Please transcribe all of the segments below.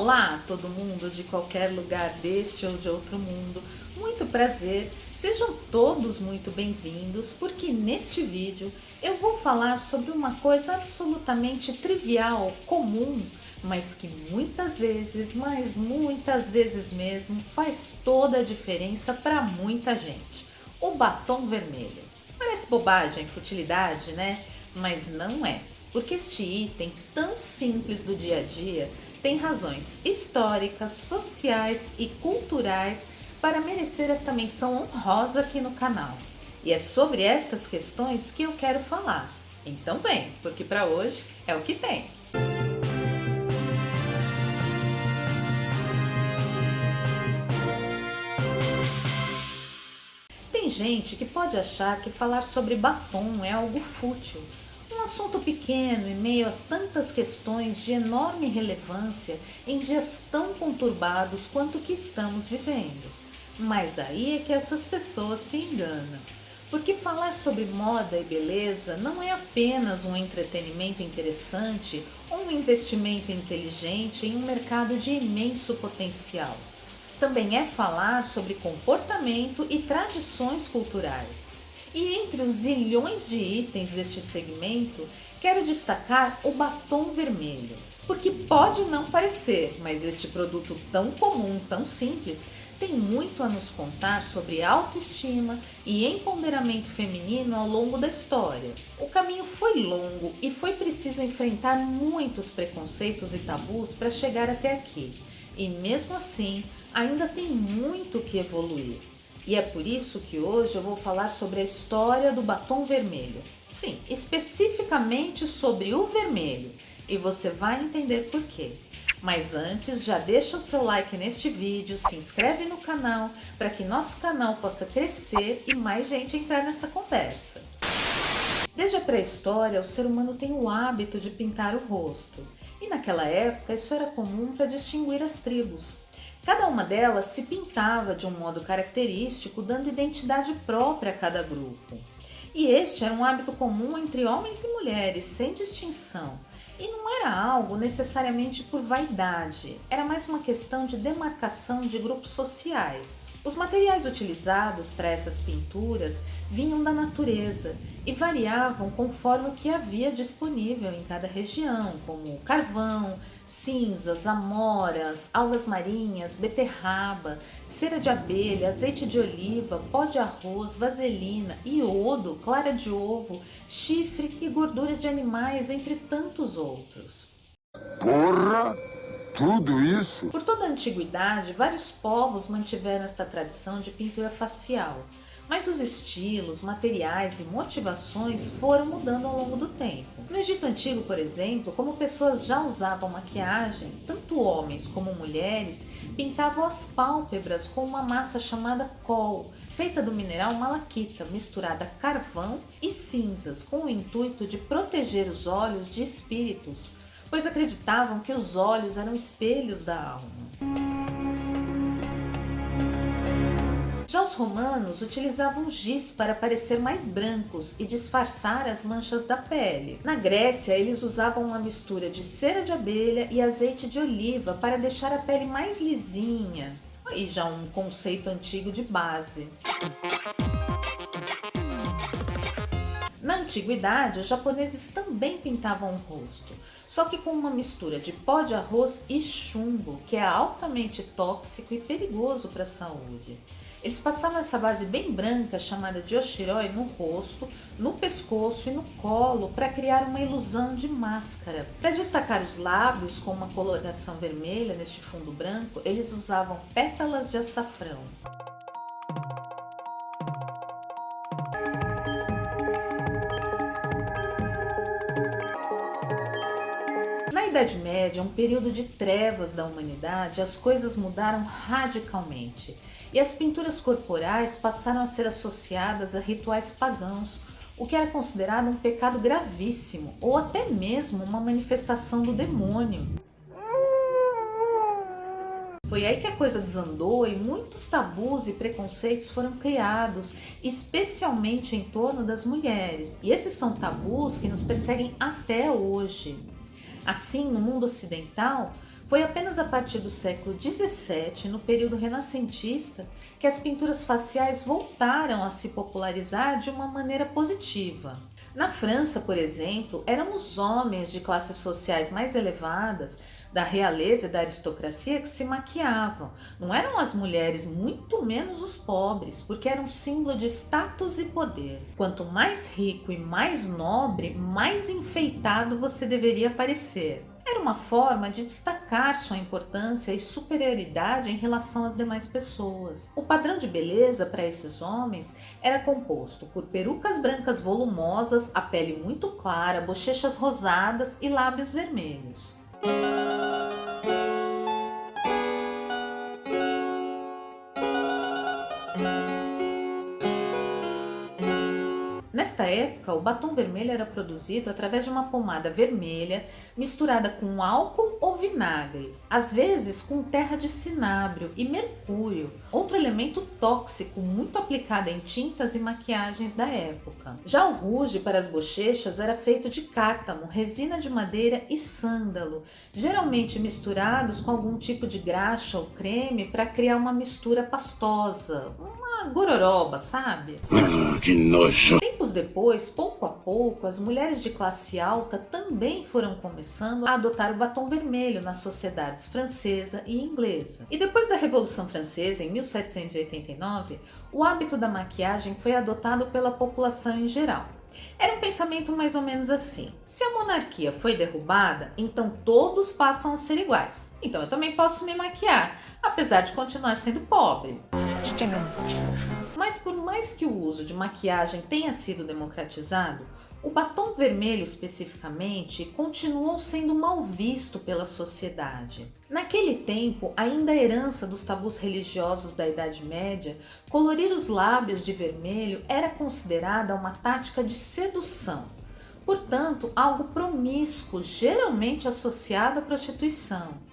Olá, todo mundo de qualquer lugar deste ou de outro mundo. Muito prazer, sejam todos muito bem-vindos, porque neste vídeo eu vou falar sobre uma coisa absolutamente trivial, comum, mas que muitas vezes, mas muitas vezes mesmo, faz toda a diferença para muita gente. O batom vermelho. Parece bobagem, futilidade, né? Mas não é, porque este item tão simples do dia a dia tem razões históricas, sociais e culturais para merecer esta menção honrosa aqui no canal. E é sobre estas questões que eu quero falar. Então vem, porque para hoje é o que tem. Tem gente que pode achar que falar sobre batom é algo fútil, um assunto pequeno em meio a tantas questões de enorme relevância em dias tão conturbados quanto o que estamos vivendo. Mas aí é que essas pessoas se enganam, porque falar sobre moda e beleza não é apenas um entretenimento interessante ou um investimento inteligente em um mercado de imenso potencial. Também é falar sobre comportamento e tradições culturais. E entre os zilhões de itens deste segmento, quero destacar o batom vermelho. Porque pode não parecer, mas este produto tão comum, tão simples, tem muito a nos contar sobre autoestima e empoderamento feminino ao longo da história. O caminho foi longo e foi preciso enfrentar muitos preconceitos e tabus para chegar até aqui. E mesmo assim, ainda tem muito que evoluir. E é por isso que hoje eu vou falar sobre a história do batom vermelho. Sim, especificamente sobre o vermelho. E você vai entender por quê. Mas antes, já deixa o seu like neste vídeo, se inscreve no canal para que nosso canal possa crescer e mais gente entrar nessa conversa. Desde a pré-história, o ser humano tem o hábito de pintar o rosto. E naquela época isso era comum para distinguir as tribos. Cada uma delas se pintava de um modo característico, dando identidade própria a cada grupo. E este era um hábito comum entre homens e mulheres, sem distinção. E não era algo necessariamente por vaidade, era mais uma questão de demarcação de grupos sociais. Os materiais utilizados para essas pinturas vinham da natureza e variavam conforme o que havia disponível em cada região, como carvão, cinzas, amoras, algas marinhas, beterraba, cera de abelha, azeite de oliva, pó de arroz, vaselina, iodo, clara de ovo, chifre e gordura de animais, entre tantos outros. Porra! Tudo isso? Por toda a antiguidade, vários povos mantiveram esta tradição de pintura facial, mas os estilos, materiais e motivações foram mudando ao longo do tempo. No Egito Antigo, por exemplo, como pessoas já usavam maquiagem, tanto homens como mulheres pintavam as pálpebras com uma massa chamada col, feita do mineral malaquita, misturada a carvão e cinzas, com o intuito de proteger os olhos de espíritos, pois acreditavam que os olhos eram espelhos da alma. Já os romanos utilizavam giz para parecer mais brancos e disfarçar as manchas da pele. Na Grécia, eles usavam uma mistura de cera de abelha e azeite de oliva para deixar a pele mais lisinha. Aí já um conceito antigo de base. Na antiguidade, os japoneses também pintavam o rosto, só que com uma mistura de pó de arroz e chumbo, que é altamente tóxico e perigoso para a saúde. Eles passavam essa base bem branca, chamada de oshiroi, no rosto, no pescoço e no colo para criar uma ilusão de máscara. Para destacar os lábios com uma coloração vermelha neste fundo branco, eles usavam pétalas de açafrão. Na Idade Média, um período de trevas da humanidade, as coisas mudaram radicalmente e as pinturas corporais passaram a ser associadas a rituais pagãos, o que era considerado um pecado gravíssimo ou até mesmo uma manifestação do demônio. Foi aí que a coisa desandou e muitos tabus e preconceitos foram criados, especialmente em torno das mulheres, e esses são tabus que nos perseguem até hoje. Assim, no mundo ocidental, Foi apenas a partir do século XVII, no período renascentista, que as pinturas faciais voltaram a se popularizar de uma maneira positiva. Na França, por exemplo, eram os homens de classes sociais mais elevadas, da realeza e da aristocracia, que se maquiavam. Não eram as mulheres, muito menos os pobres, porque era um símbolo de status e poder. Quanto mais rico e mais nobre, mais enfeitado você deveria parecer. Era uma forma de destacar sua importância e superioridade em relação às demais pessoas. O padrão de beleza para esses homens era composto por perucas brancas volumosas, a pele muito clara, bochechas rosadas e lábios vermelhos. Nesta época, o batom vermelho era produzido através de uma pomada vermelha misturada com álcool ou vinagre, às vezes com terra de cinábrio e mercúrio, outro elemento tóxico muito aplicado em tintas e maquiagens da época. Já o rouge para as bochechas era feito de cártamo, resina de madeira e sândalo, geralmente misturados com algum tipo de graxa ou creme para criar uma mistura pastosa, uma gororoba, sabe? Que nojo! Tempos depois, pouco a pouco, as mulheres de classe alta também foram começando a adotar o batom vermelho nas sociedades francesa e inglesa. E depois da Revolução Francesa, em 1789, o hábito da maquiagem foi adotado pela população em geral. Era um pensamento mais ou menos assim: se a monarquia foi derrubada, então todos passam a ser iguais. Então eu também posso me maquiar, apesar de continuar sendo pobre. Mas por mais que o uso de maquiagem tenha sido democratizado, o batom vermelho especificamente continuou sendo mal visto pela sociedade. Naquele tempo, ainda a herança dos tabus religiosos da Idade Média, colorir os lábios de vermelho era considerada uma tática de sedução, portanto, algo promíscuo, geralmente associado à prostituição.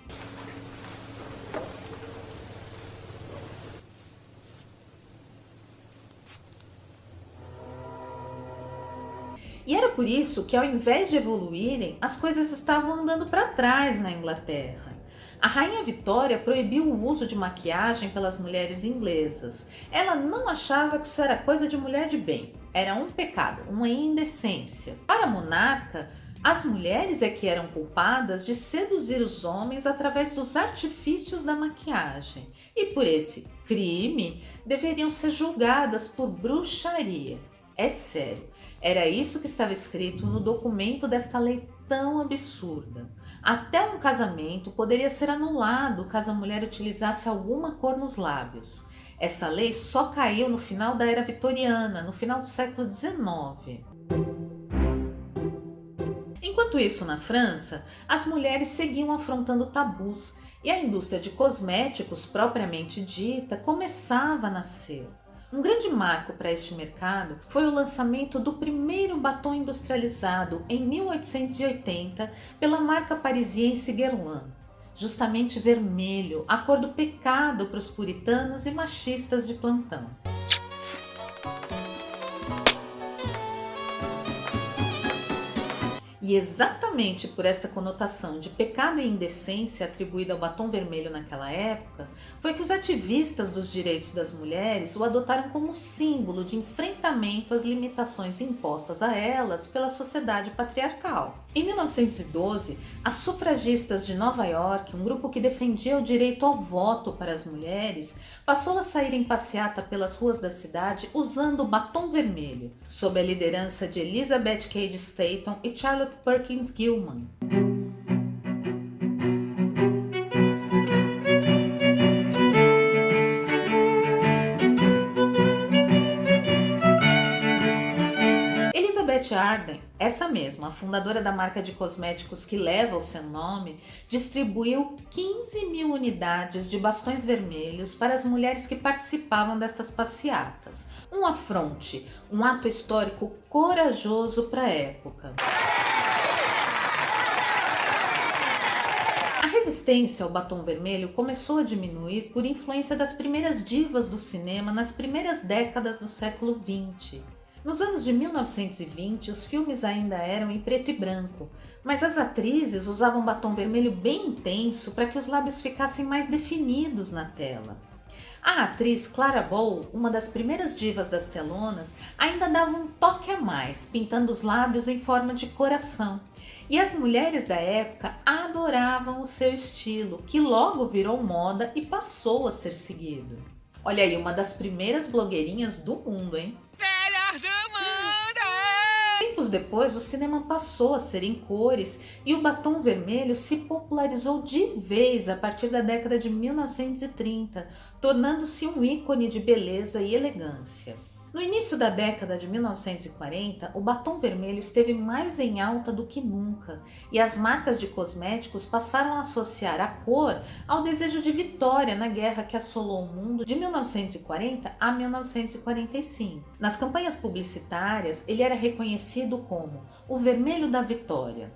E era por isso que, ao invés de evoluírem, as coisas estavam andando para trás na Inglaterra. A rainha Vitória proibiu o uso de maquiagem pelas mulheres inglesas. Ela não achava que isso era coisa de mulher de bem. Era um pecado, uma indecência. Para a monarca, as mulheres é que eram culpadas de seduzir os homens através dos artifícios da maquiagem. E por esse crime, deveriam ser julgadas por bruxaria. É sério. Era isso que estava escrito no documento desta lei tão absurda. Até um casamento poderia ser anulado caso a mulher utilizasse alguma cor nos lábios. Essa lei só caiu no final da era vitoriana, no final do século XIX. Enquanto isso, na França, as mulheres seguiam afrontando tabus e a indústria de cosméticos propriamente dita começava a nascer. Um grande marco para este mercado foi o lançamento do primeiro batom industrializado em 1880 pela marca parisiense Guerlain, justamente vermelho, a cor do pecado para os puritanos e machistas de plantão. E exatamente por esta conotação de pecado e indecência atribuída ao batom vermelho naquela época, foi que os ativistas dos direitos das mulheres o adotaram como símbolo de enfrentamento às limitações impostas a elas pela sociedade patriarcal. Em 1912, as sufragistas de Nova York, um grupo que defendia o direito ao voto para as mulheres, passou a sair em passeata pelas ruas da cidade usando o batom vermelho, sob a liderança de Elizabeth Cady Stanton e Charlotte Perkins Gilman. Elizabeth Arden, essa mesma, a fundadora da marca de cosméticos que leva o seu nome, distribuiu 15 mil unidades de bastões vermelhos para as mulheres que participavam destas passeatas. Um afronte, um ato histórico corajoso para a época. A resistência ao batom vermelho começou a diminuir por influência das primeiras divas do cinema nas primeiras décadas do século XX. Nos anos de 1920, os filmes ainda eram em preto e branco, mas as atrizes usavam batom vermelho bem intenso para que os lábios ficassem mais definidos na tela. A atriz Clara Bow, uma das primeiras divas das telonas, ainda dava um toque a mais, pintando os lábios em forma de coração. E as mulheres da época adoravam o seu estilo, que logo virou moda e passou a ser seguido. Olha aí, uma das primeiras blogueirinhas do mundo, hein? Tempos depois, o cinema passou a ser em cores e o batom vermelho se popularizou de vez a partir da década de 1930, tornando-se um ícone de beleza e elegância. No início da década de 1940, o batom vermelho esteve mais em alta do que nunca e as marcas de cosméticos passaram a associar a cor ao desejo de vitória na guerra que assolou o mundo de 1940 a 1945. Nas campanhas publicitárias, ele era reconhecido como o vermelho da vitória.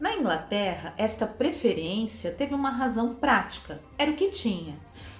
Na Inglaterra, esta preferência teve uma razão prática, era o que tinha.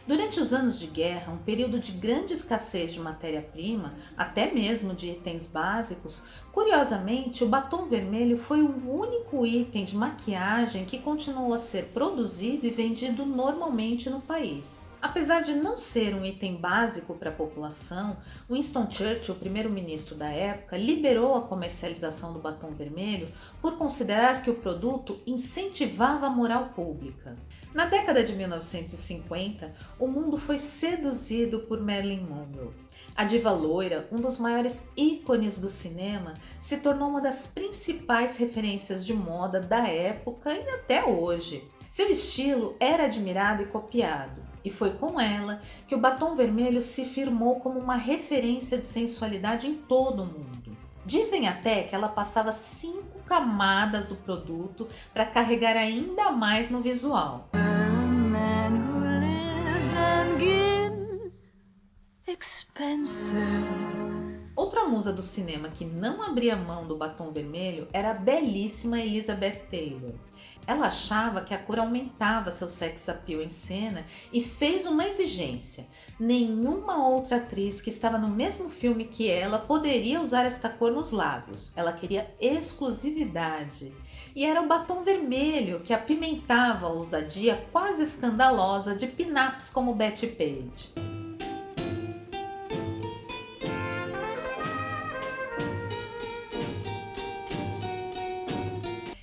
Durante os anos de guerra, um período de grande escassez de matéria-prima, até mesmo de itens básicos, curiosamente o batom vermelho foi o único item de maquiagem que continuou a ser produzido e vendido normalmente no país. Apesar de não ser um item básico para a população, Winston Churchill, o primeiro-ministro da época, liberou a comercialização do batom vermelho por considerar que o produto incentivava a moral pública. Na década de 1950, o mundo foi seduzido por Marilyn Monroe. A diva loira, um dos maiores ícones do cinema, se tornou uma das principais referências de moda da época e até hoje. Seu estilo era admirado e copiado, e foi com ela que o batom vermelho se firmou como uma referência de sensualidade em todo o mundo. Dizem até que ela passava 5 camadas do produto para carregar ainda mais no visual. Outra musa do cinema que não abria mão do batom vermelho era a belíssima Elizabeth Taylor. Ela achava que a cor aumentava seu sex appeal em cena e fez uma exigência. Nenhuma outra atriz que estava no mesmo filme que ela poderia usar esta cor nos lábios. Ela queria exclusividade. E era o batom vermelho que apimentava a ousadia quase escandalosa de pin-ups como Betty Page.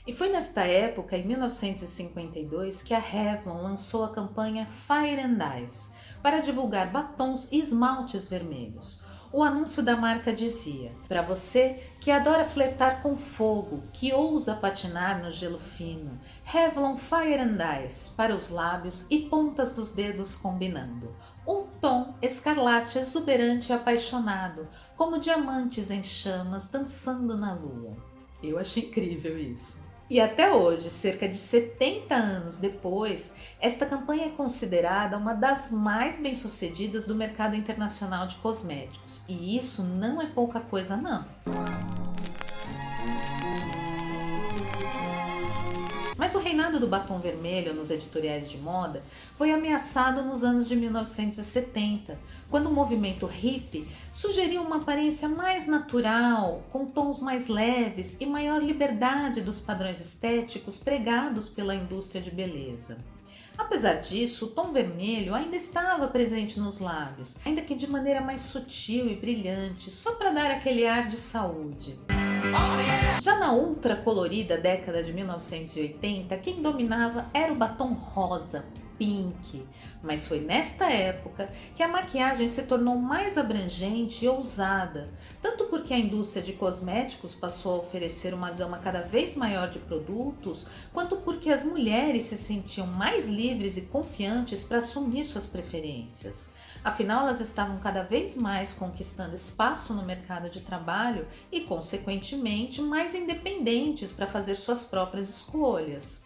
E foi nesta época, em 1952, que a Revlon lançou a campanha Fire and Ice para divulgar batons e esmaltes vermelhos. O anúncio da marca dizia: para você que adora flertar com fogo, que ousa patinar no gelo fino, Revlon Fire and Ice para os lábios e pontas dos dedos combinando. Um tom escarlate exuberante e apaixonado, como diamantes em chamas dançando na lua. Eu achei incrível isso. E até hoje, cerca de 70 anos depois, esta campanha é considerada uma das mais bem-sucedidas do mercado internacional de cosméticos. E isso não é pouca coisa, não. Mas o reinado do batom vermelho nos editoriais de moda foi ameaçado nos anos de 1970, quando o movimento hippie sugeriu uma aparência mais natural, com tons mais leves e maior liberdade dos padrões estéticos pregados pela indústria de beleza. Apesar disso, o tom vermelho ainda estava presente nos lábios, ainda que de maneira mais sutil e brilhante, só para dar aquele ar de saúde. Já na ultra colorida década de 1980, quem dominava era o batom rosa, pink, mas foi nesta época que a maquiagem se tornou mais abrangente e ousada, tanto porque a indústria de cosméticos passou a oferecer uma gama cada vez maior de produtos, quanto porque as mulheres se sentiam mais livres e confiantes para assumir suas preferências. Afinal, elas estavam cada vez mais conquistando espaço no mercado de trabalho e, consequentemente, mais independentes para fazer suas próprias escolhas.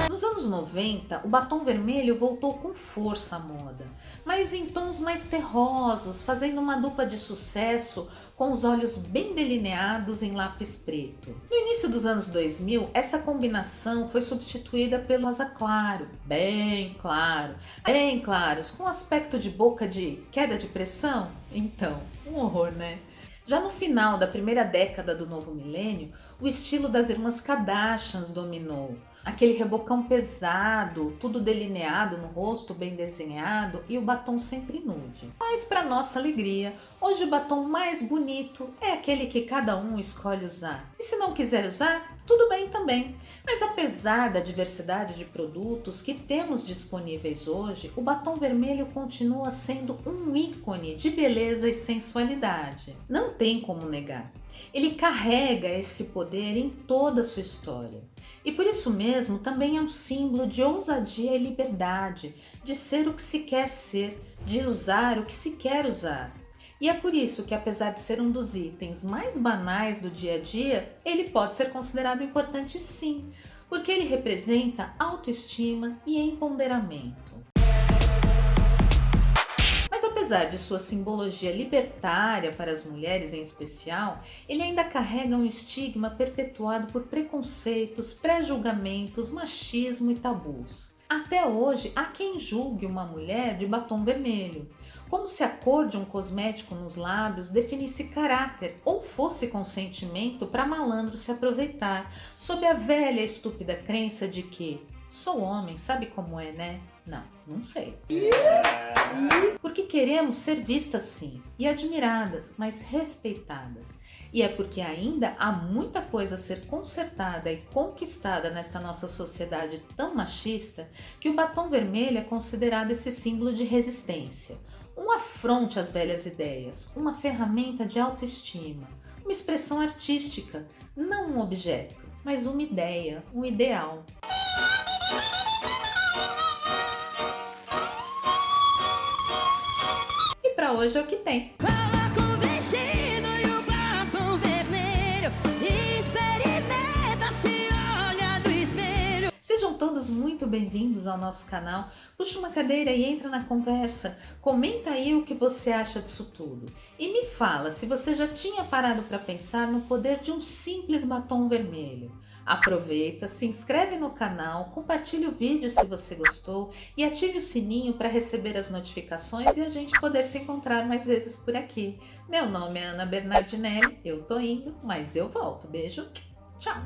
Nos anos 90, o batom vermelho voltou com força à moda, mas em tons mais terrosos, fazendo uma dupla de sucesso com os olhos bem delineados em lápis preto. No início dos anos 2000, essa combinação foi substituída pelo rosa claro, bem claros, com aspecto de boca de queda de pressão. Então, um horror, né? Já no final da primeira década do novo milênio, o estilo das irmãs Kardashians dominou. Aquele rebocão pesado, tudo delineado no rosto, bem desenhado e o batom sempre nude. Mas para nossa alegria, hoje o batom mais bonito é aquele que cada um escolhe usar. E se não quiser usar, tudo bem também. Mas apesar da diversidade de produtos que temos disponíveis hoje, o batom vermelho continua sendo um ícone de beleza e sensualidade. Não tem como negar. Ele carrega esse poder em toda a sua história. E por isso mesmo também é um símbolo de ousadia e liberdade, de ser o que se quer ser, de usar o que se quer usar. E é por isso que, apesar de ser um dos itens mais banais do dia a dia, ele pode ser considerado importante sim, porque ele representa autoestima e empoderamento. Mas apesar de sua simbologia libertária para as mulheres em especial, ele ainda carrega um estigma perpetuado por preconceitos, pré-julgamentos, machismo e tabus. Até hoje, há quem julgue uma mulher de batom vermelho, como se a cor de um cosmético nos lábios definisse caráter ou fosse consentimento para malandro se aproveitar, sob a velha e estúpida crença de que sou homem, sabe como é, né? Não sei. Porque queremos ser vistas sim, e admiradas, mas respeitadas. E é porque ainda há muita coisa a ser consertada e conquistada nesta nossa sociedade tão machista que o batom vermelho é considerado esse símbolo de resistência. Um afronte às velhas ideias, uma ferramenta de autoestima, uma expressão artística, não um objeto, mas uma ideia, um ideal. E para hoje é o que tem. Coloca o vestido e o batom vermelho, experimenta, se olha no espelho. Sejam todos muito bem-vindos ao nosso canal. Puxa uma cadeira e entra na conversa. Comenta aí o que você acha disso tudo. E me fala se você já tinha parado para pensar no poder de um simples batom vermelho. Aproveita, se inscreve no canal, compartilhe o vídeo se você gostou e ative o sininho para receber as notificações e a gente poder se encontrar mais vezes por aqui. Meu nome é Ana Bernardinelli, eu tô indo, mas eu volto. Beijo, tchau!